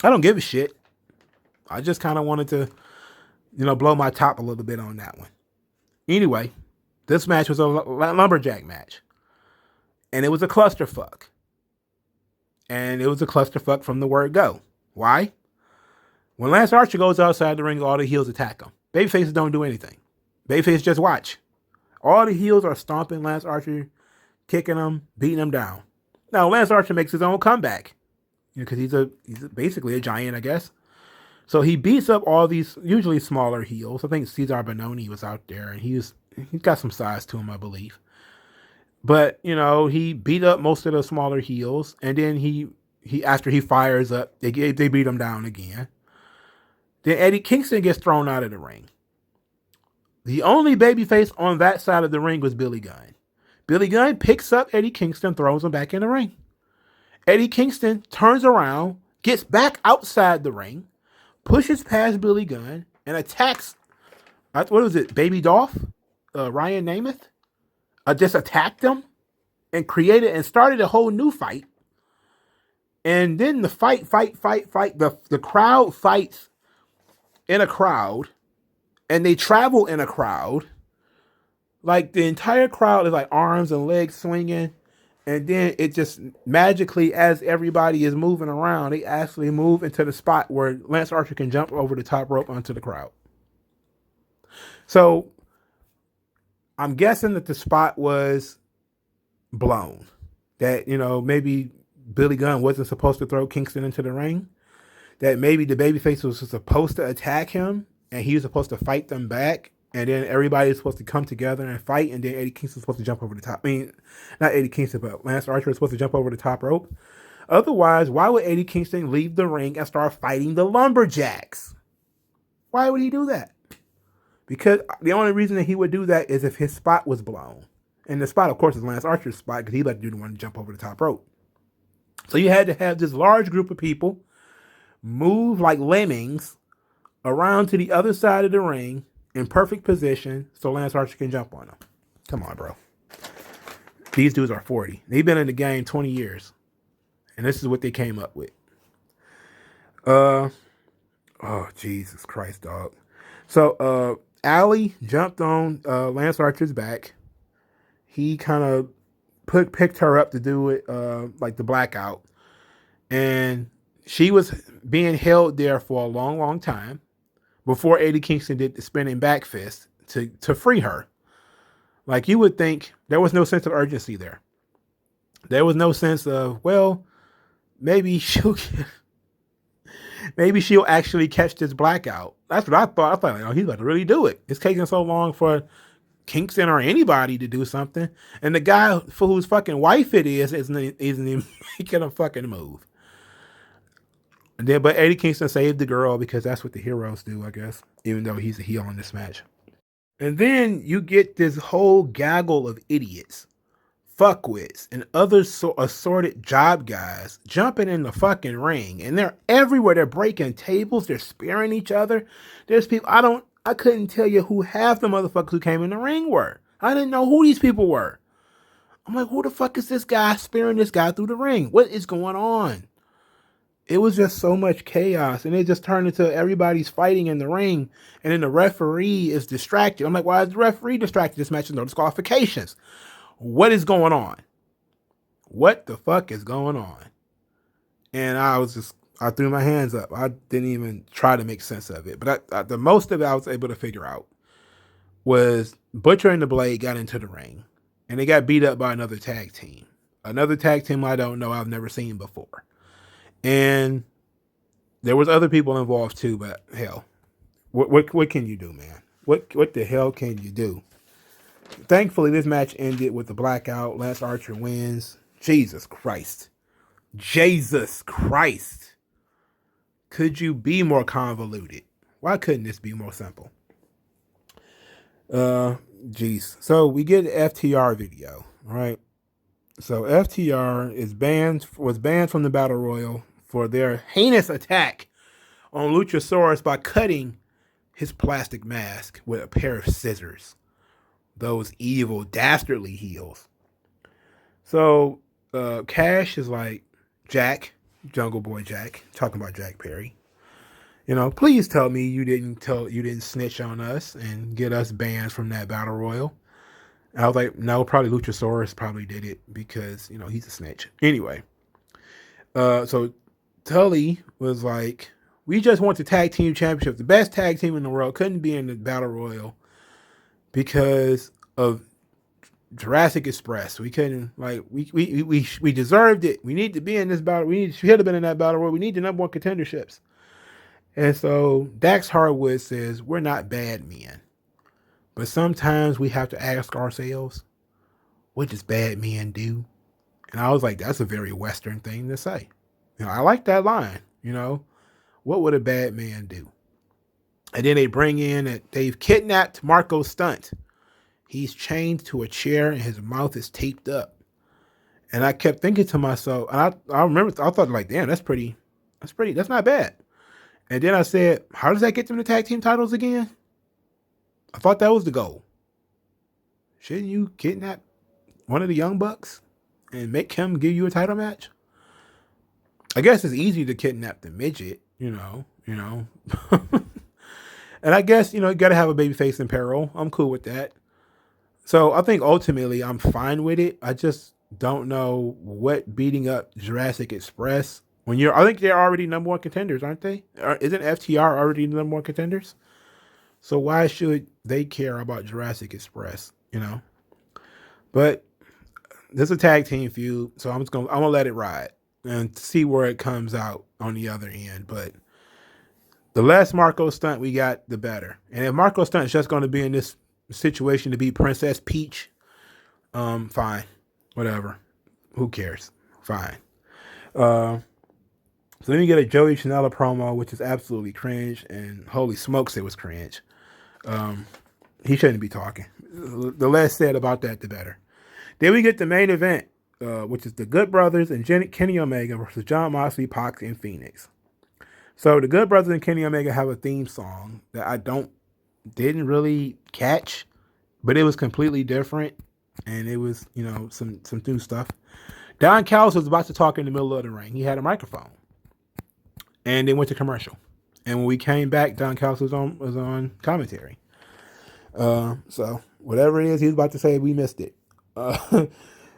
I don't give a shit. I just kind of wanted to, blow my top a little bit on that one. Anyway, this match was a lumberjack match. And it was a clusterfuck. And it was a clusterfuck from the word go. Why? When Lance Archer goes outside the ring, all the heels attack him. Babyfaces don't do anything. Babyfaces just watch. All the heels are stomping Lance Archer kicking him, beating him down. Now Lance Archer makes his own comeback, because he's basically a giant, I guess. So he beats up all these usually smaller heels. I think Cesar Bononi was out there, and he's got some size to him, I believe. But he beat up most of the smaller heels, and then he after he fires up, they beat him down again. Then Eddie Kingston gets thrown out of the ring. The only babyface on that side of the ring was Billy Gunn. Billy Gunn picks up Eddie Kingston, throws him back in the ring. Eddie Kingston turns around, gets back outside the ring, pushes past Billy Gunn, and attacks, what was it, Baby Dolph? Ryan Namath? Just attacked him and started a whole new fight. And then the fight. The crowd fights in a crowd, and they travel in a crowd. Like the entire crowd is like arms and legs swinging. And then it just magically, as everybody is moving around, they actually move into the spot where Lance Archer can jump over the top rope onto the crowd. So I'm guessing that the spot was blown. That, maybe Billy Gunn wasn't supposed to throw Kingston into the ring. That maybe the babyface was supposed to attack him and he was supposed to fight them back. And then everybody is supposed to come together and fight. And then Eddie Kingston's supposed to jump over the top. I mean, not Eddie Kingston, but Lance Archer was supposed to jump over the top rope. Otherwise, why would Eddie Kingston leave the ring and start fighting the Lumberjacks? Why would he do that? Because the only reason that he would do that is if his spot was blown. And the spot, of course, is Lance Archer's spot because he let do the one to jump over the top rope. So you had to have this large group of people move like lemmings around to the other side of the ring in perfect position so Lance Archer can jump on them. Come on, bro. These dudes are 40. They've been in the game 20 years. And this is what they came up with. Oh, Jesus Christ, dog. So, Allie jumped on Lance Archer's back. He kind of picked her up to do it, like the blackout. And she was being held there for a long, long time before Eddie Kingston did the spinning back fist to free her. Like, you would think there was no sense of urgency there. There was no sense of, well, maybe she'll actually catch this blackout. That's what I thought. I thought, oh, he's about to really do it. It's taking so long for Kingston or anybody to do something. And the guy for whose fucking wife it is isn't even making a fucking move. And then, but Eddie Kingston saved the girl because that's what the heroes do, I guess, even though he's a heel in this match. And then you get this whole gaggle of idiots, fuckwits, and other assorted job guys jumping in the fucking ring. And they're everywhere. They're breaking tables. They're spearing each other. There's people, I couldn't tell you who half the motherfuckers who came in the ring were. I didn't know who these people were. I'm like, who the fuck is this guy spearing this guy through the ring? What is going on? It was just so much chaos, and it just turned into everybody's fighting in the ring, and then the referee is distracted. I'm like, why is the referee distracted? This match is no disqualifications. What is going on? What the fuck is going on? And I threw my hands up. I didn't even try to make sense of it. But the most of it I was able to figure out was Butcher and the Blade got into the ring, and they got beat up by another tag team. Another tag team I don't know, I've never seen before. And there was other people involved too, but hell, what can you do, man? What the hell can you do? Thankfully, this match ended with the blackout. Lance Archer wins. Jesus Christ. Jesus Christ. Could you be more convoluted? Why couldn't this be more simple? Jeez. So we get an FTR video, right? So FTR was banned from the Battle Royal for their heinous attack on Luchasaurus by cutting his plastic mask with a pair of scissors. Those evil, dastardly heels. So Cash is like, Jack, Jungle Boy Jack, talking about Jack Perry. Please tell me you didn't snitch on us and get us banned from that Battle Royal. I was like, no, probably Luchasaurus probably did it because, he's a snitch. Anyway, so Tully was like, we just want the tag team championship. The best tag team in the world couldn't be in the Battle Royal because of Jurassic Express. We couldn't like we deserved it. We need to be in this battle. We should have been in that battle royal. We need the number one contenderships. And so Dax Harwood says we're not bad men, but sometimes we have to ask ourselves, what does bad men do? And I was like, that's a very Western thing to say. I like that line. What would a bad man do? And then they bring in that they've kidnapped Marco Stunt. He's chained to a chair and his mouth is taped up. And I kept thinking to myself, and I remember, I thought like, damn, that's not bad. And then I said, how does that get them the tag team titles again? I thought that was the goal. Shouldn't you kidnap one of the Young Bucks and make him give you a title match? I guess it's easy to kidnap the midget, and I guess, you got to have a babyface in peril. I'm cool with that. So I think ultimately I'm fine with it. I just don't know what beating up Jurassic Express I think they're already number one contenders, aren't they? Isn't FTR already the number one contenders? So why should they care about Jurassic Express, But this is a tag team feud, so I'm gonna let it ride and see where it comes out on the other end. But the less Marco Stunt we got, the better. And if Marco Stunt is just going to be in this situation to be Princess Peach, fine, whatever. Who cares? Fine. So then you get a Joey Janela promo, which is absolutely cringe, and holy smokes, it was cringe. He shouldn't be talking. The less said about that, the better. Then we get the main event, which is the Good Brothers and Kenny Omega versus Jon Moxley, Pac, and Phoenix. So the Good Brothers and Kenny Omega have a theme song that I didn't really catch, but it was completely different, and it was some new stuff. Don Callis was about to talk in the middle of the ring. He had a microphone, and they went to commercial. And when we came back, Don Callis was on commentary. So whatever it is he was about to say, we missed it.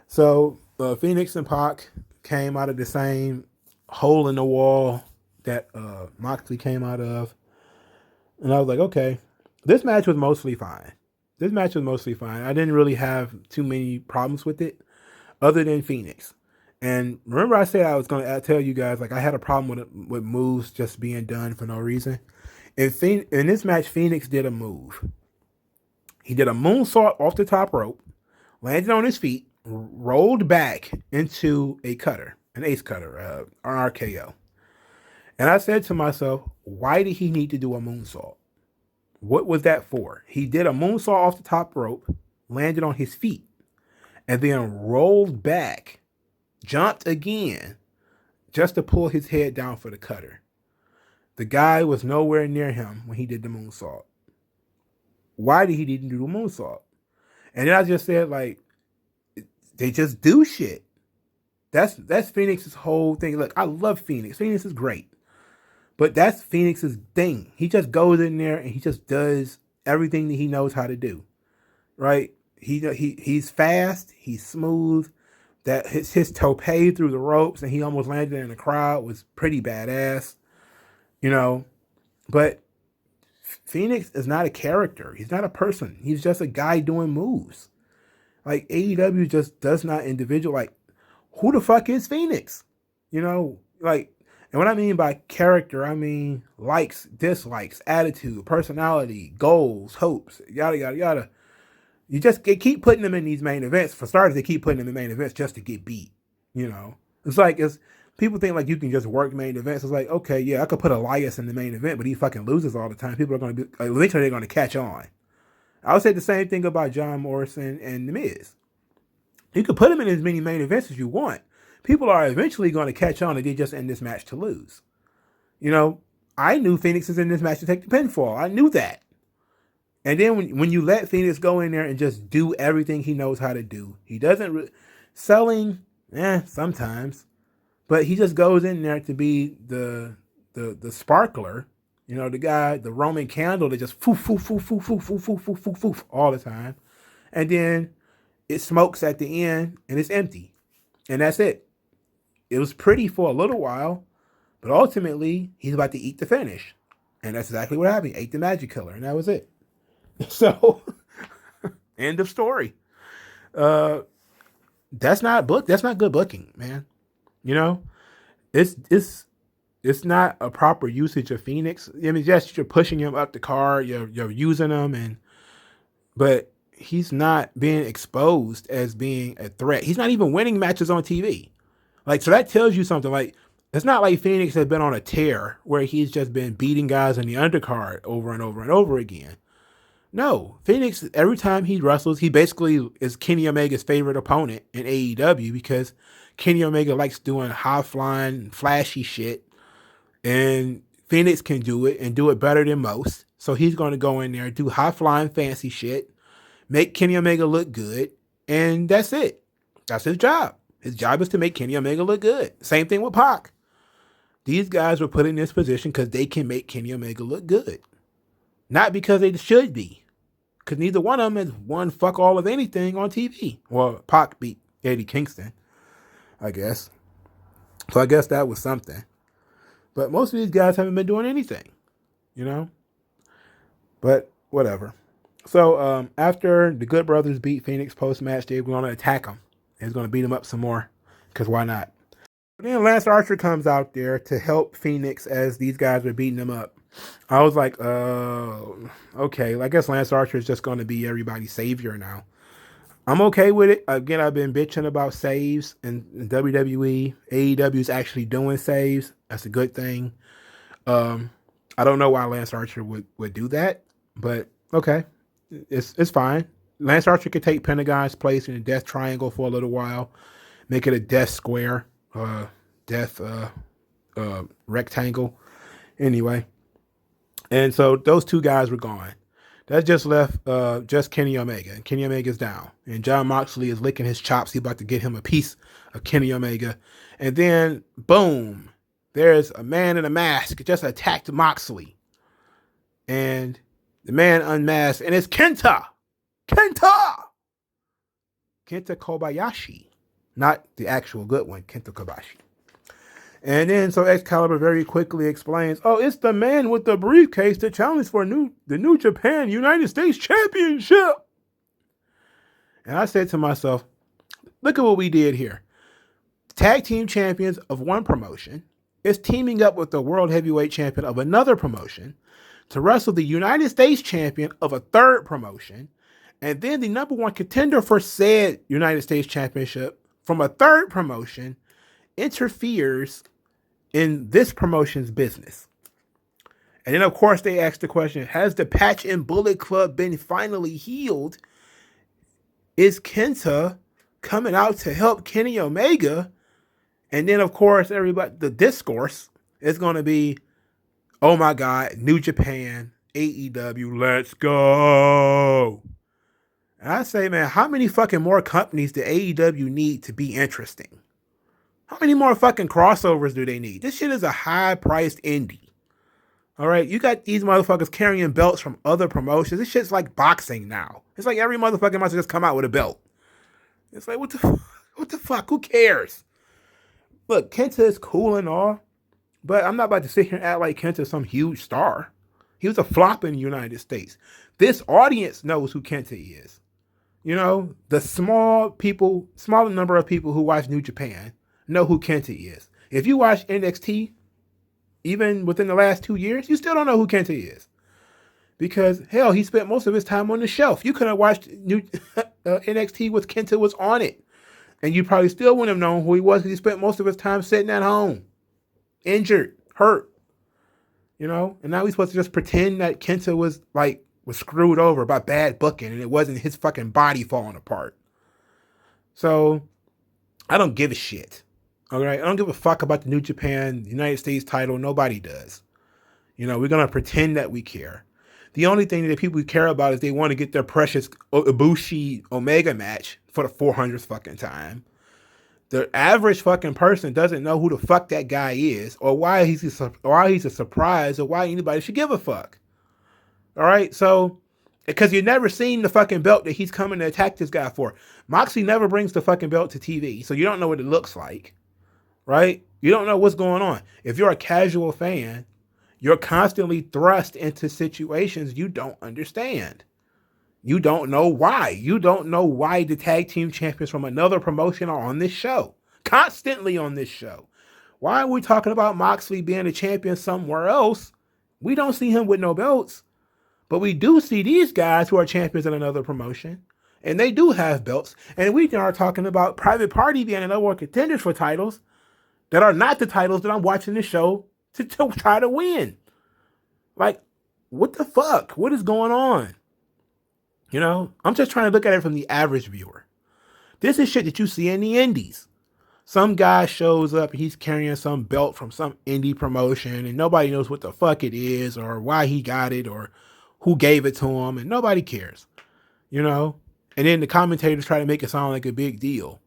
So Phoenix and Pac came out of the same hole in the wall that Moxley came out of. And I was like, okay, this match was mostly fine. I didn't really have too many problems with it other than Phoenix. And remember I said I was going to tell you guys, like I had a problem with moves just being done for no reason. In this match, Phoenix did a move. He did a moonsault off the top rope, landed on his feet, rolled back into a cutter, an ace cutter, an RKO. And I said to myself, why did he need to do a moonsault? What was that for? He did a moonsault off the top rope, landed on his feet, and then rolled back, jumped again, just to pull his head down for the cutter. The guy was nowhere near him when he did the moonsault. Why did he need to do the moonsault? And then I just said, like, they just do shit. That's Phoenix's whole thing. Look, I love Phoenix. Phoenix is great. But that's Phoenix's thing. He just goes in there and he just does everything that he knows how to do. Right? He's fast. He's smooth. That his tope through the ropes and he almost landed in the crowd was pretty badass. But Phoenix is not a character. He's not a person. He's just a guy doing moves. Like AEW just does not individual. Like, who the fuck is Phoenix? Like, and what I mean by character, I mean likes, dislikes, attitude, personality, goals, hopes, yada, yada, yada. They keep putting them in these main events. For starters, they keep putting them in main events just to get beat. It's like, people think like you can just work main events. It's like, okay, yeah, I could put Elias in the main event, but he fucking loses all the time. People are going to be, eventually they're going to catch on. I would say the same thing about John Morrison and The Miz. You can put them in as many main events as you want. People are eventually going to catch on and they just end this match to lose. I knew Phoenix was in this match to take the pinfall. I knew that. And then when you let Phoenix go in there and just do everything he knows how to do, he doesn't selling, sometimes, but he just goes in there to be the sparkler, the guy, the Roman candle that just foof, foof, foof, foof, foof, foof, foof, foof, foof, foof all the time. And then it smokes at the end and it's empty. And that's it. It was pretty for a little while, but ultimately he's about to eat the finish. And that's exactly what happened. He ate the magic killer and that was it. So, end of story. Uh, that's not book. That's not good booking, man. You know, it's it's it's not a proper usage of Phoenix. I mean, yes, you're pushing him up the card, you're using him, but he's not being exposed as being a threat. He's not even winning matches on TV. Like, so that tells you something. Like, it's not like Phoenix has been on a tear where he's just been beating guys in the undercard over and over and over again. No, Phoenix, every time he wrestles, he basically is Kenny Omega's favorite opponent in AEW because Kenny Omega likes doing high flying, flashy shit, and Phoenix can do it and do it better than most. So he's going to go in there, do high flying, fancy shit, make Kenny Omega look good, and that's it. That's his job. His job is to make Kenny Omega look good. Same thing with Pac. These guys were put in this position because they can make Kenny Omega look good. Not because they should be. Because neither one of them has won fuck all of anything on TV. Well, Pac beat Eddie Kingston, I guess. So I guess that was something. But most of these guys haven't been doing anything, you know? But whatever. So after the Good Brothers beat Phoenix post-match, they're going to attack them. They're going to beat them up some more. Because why not? Then Lance Archer comes out there to help Phoenix as these guys are beating him up. I was like, okay. I guess Lance Archer is just going to be everybody's savior now. I'm okay with it. Again, I've been bitching about saves in WWE. AEW is actually doing saves. That's a good thing. I don't know why Lance Archer would do that, but okay. It's fine. Lance Archer could take Pentagon's place in a death triangle for a little while. Make it a death square. Death rectangle. Anyway. And so those two guys were gone. That just left just Kenny Omega. And Kenny Omega's down. And John Moxley is licking his chops. He's about to get him a piece of Kenny Omega. And then, boom, there's a man in a mask just attacked Moxley. And the man unmasked. And it's Kenta. Kenta Kobayashi. Not the actual good one, Kenta Kobayashi. And then so Excalibur very quickly explains, oh, it's the man with the briefcase that challenged for the New Japan United States Championship. And I said to myself, look at what we did here. Tag team champions of one promotion is teaming up with the world heavyweight champion of another promotion to wrestle the United States champion of a third promotion. And then the number one contender for said United States championship from a third promotion interferes in this promotion's business. And then, of course, they asked the question, has the Patch and Bullet Club been finally healed? Is Kenta coming out to help Kenny Omega? And then, of course, everybody, the discourse is going to be, oh my God, New Japan, AEW, let's go. And I say, man, how many fucking more companies do AEW need to be interesting? How many more fucking crossovers do they need? This shit is a high-priced indie. All right? You got these motherfuckers carrying belts from other promotions. This shit's like boxing now. It's like every motherfucker must just come out with a belt. It's like, what the fuck? Who cares? Look, Kenta is cool and all, but I'm not about to sit here and act like Kenta's some huge star. He was a flop in the United States. This audience knows who Kenta is. You know, the smaller number of people who watch New Japan know who Kenta is. If you watch NXT, even within the last 2 years, you still don't know who Kenta is. Because, hell, he spent most of his time on the shelf. You could have watched NXT with Kenta was on it. And you probably still wouldn't have known who he was because he spent most of his time sitting at home. Injured, hurt. You know? And now he's supposed to just pretend that Kenta was screwed over by bad booking and it wasn't his fucking body falling apart. So, I don't give a shit. All right? I don't give a fuck about the New Japan United States title. Nobody does. You know, we're going to pretend that we care. The only thing that people care about is they want to get their precious Ibushi Omega match for the 400th fucking time. The average fucking person doesn't know who the fuck that guy is or why he's a surprise or why anybody should give a fuck. All right? So, because you've never seen the fucking belt that he's coming to attack this guy for. Moxley never brings the fucking belt to TV, so you don't know what it looks like. Right? You don't know what's going on. If you're a casual fan, you're constantly thrust into situations you don't understand. You don't know why. You don't know why the tag team champions from another promotion are on this show. Constantly on this show. Why are we talking about Moxley being a champion somewhere else? We don't see him with no belts. But we do see these guys who are champions in another promotion. And they do have belts. And we are talking about Private Party being another one contenders for titles that are not the titles that I'm watching this show to try to win. Like, what the fuck? What is going on? You know, I'm just trying to look at it from the average viewer. This is shit that you see in the indies. Some guy shows up and he's carrying some belt from some indie promotion and nobody knows what the fuck it is or why he got it or who gave it to him, and nobody cares, you know? And then the commentators try to make it sound like a big deal.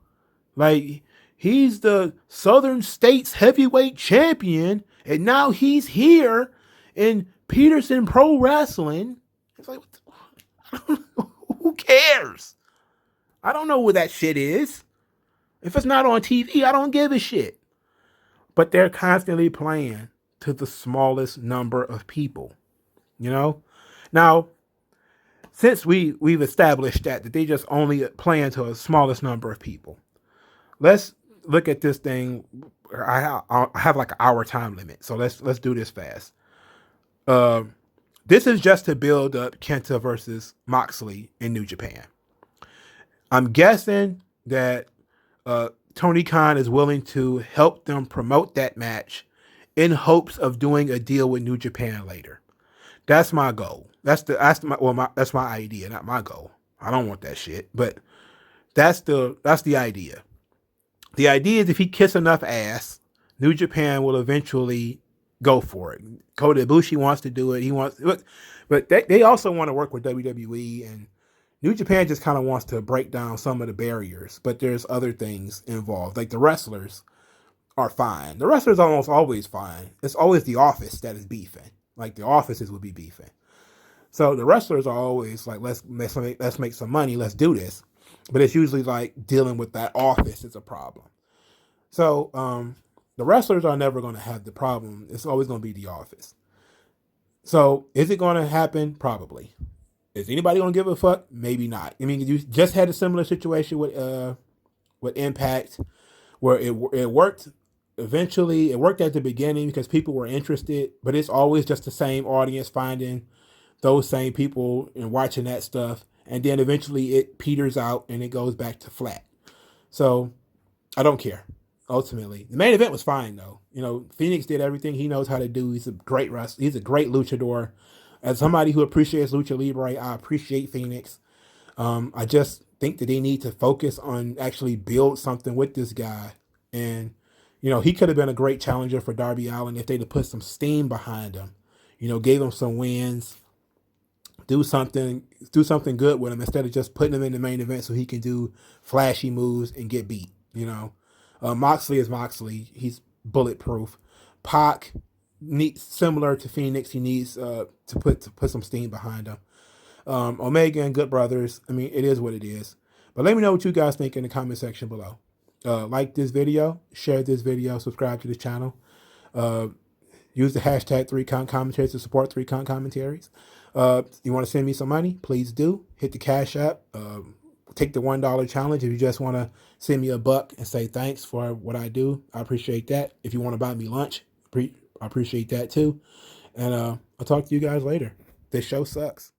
Like, he's the Southern States heavyweight champion and now he's here in Peterson Pro Wrestling. It's like, who cares? I don't know what that shit is. If it's not on TV, I don't give a shit. But they're constantly playing to the smallest number of people, you know? Now, since we've established that they just only playing to the smallest number of people, let's look at this thing. I have like an hour time limit, so let's do this fast. This is just to build up Kenta versus Moxley in New Japan. I'm guessing that Tony Khan is willing to help them promote that match in hopes of doing a deal with New Japan later. That's my goal. That's my idea, not my goal. I don't want that shit, but that's the idea. The idea is if he kicks enough ass, New Japan will eventually go for it. Kota Ibushi wants to do it. But they also want to work with WWE, and New Japan just kind of wants to break down some of the barriers. But there's other things involved. Like the wrestlers are fine. The wrestlers are almost always fine. It's always the office that is beefing. Like the offices would be beefing. So the wrestlers are always like, let's make some money, let's do this. But it's usually like dealing with that office is a problem. So the wrestlers are never going to have the problem. It's always going to be the office. So is it going to happen? Probably. Is anybody going to give a fuck? Maybe not. I mean, you just had a similar situation with Impact where it worked. Eventually, it worked at the beginning because people were interested, but it's always just the same audience finding those same people and watching that stuff. And then eventually it peters out and it goes back to flat. So I don't care. Ultimately, the main event was fine though. You know, Phoenix did everything he knows how to do. He's a great wrestler. He's a great luchador. As somebody who appreciates Lucha Libre, I appreciate Phoenix. I just think that they need to focus on actually build something with this guy. And, you know, he could have been a great challenger for Darby Allin if they'd have put some steam behind him. You know, gave him some wins. Do something good with him instead of just putting him in the main event so he can do flashy moves and get beat. You know, Moxley is Moxley. He's bulletproof. Pac needs, similar to Phoenix, he needs to put some steam behind him. Omega and Good Brothers. I mean, it is what it is. But let me know what you guys think in the comment section below. Like this video, share this video, subscribe to the channel. Use the hashtag 3Con Commentaries to support 3Con Commentaries. You want to send me some money? Please do. Hit the Cash App. Take the $1 challenge. If you just want to send me a buck and say thanks for what I do, I appreciate that. If you want to buy me lunch, I appreciate that too. And I'll talk to you guys later. This show sucks.